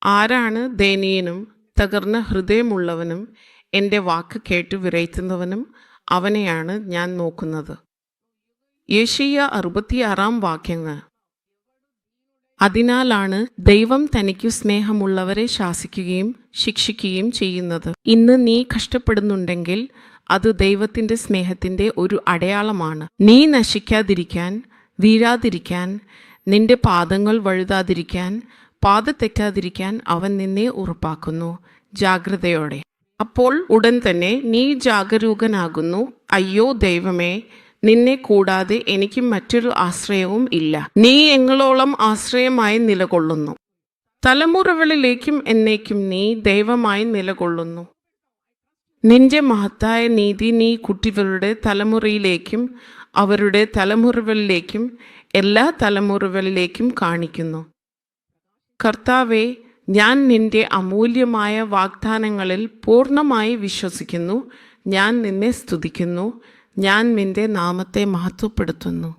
ആരാണ് ദയനീയനും തകർന്ന ഹൃദയമുള്ളവനും എൻ്റെ വാക്ക് കേട്ടു വിറയ്ക്കുന്നവനും? അവനെയാണ് ഞാൻ നോക്കുന്നത്. യെശയ്യാ 66 അതിനാലാണ് ദൈവം തനിക്കു സ്നേഹമുള്ളവരെ ശാസിക്കുകയും ശിക്ഷിക്കുകയും ചെയ്യുന്നത്. ഇന്ന് നീ കഷ്ടപ്പെടുന്നുണ്ടെങ്കിൽ അത് ദൈവത്തിൻ്റെ സ്നേഹത്തിൻ്റെ ഒരു അടയാളമാണ്. നീ നശിക്കാതിരിക്കാൻ, വീഴാതിരിക്കാൻ, നിന്റെ പാദങ്ങൾ വഴുതാതിരിക്കാൻ, പാത തെറ്റാതിരിക്കാൻ അവൻ നിന്നെ ഉറപ്പാക്കുന്നു ജാഗ്രതയോടെ. അപ്പോൾ ഉടൻ തന്നെ നീ ജാഗരൂകനാകുന്നു. അയ്യോ ദൈവമേ, നിന്നെ കൂടാതെ എനിക്ക് മറ്റൊരു ആശ്രയവും ഇല്ല. നീ എങ്ങളോളം ആശ്രയമായി നിലകൊള്ളുന്നു. തലമുറകളിലേക്കും എന്നേക്കും നീ ദൈവമായി നിലകൊള്ളുന്നു. നിന്റെ മഹത്തായ നീതി നീ കുട്ടികളുടെ തലമുറയിലേക്കും അവരുടെ തലമുറകളിലേക്കും എല്ലാ തലമുറകളിലേക്കും കാണിക്കുന്നു. കർത്താവേ, ഞാൻ നിന്റെ അമൂല്യമായ വാഗ്ദാനങ്ങളിൽ പൂർണ്ണമായി വിശ്വസിക്കുന്നു. ഞാൻ നിന്നെ സ്തുതിക്കുന്നു. ഞാൻ നിന്റെ നാമത്തെ മഹത്വപ്പെടുത്തുന്നു.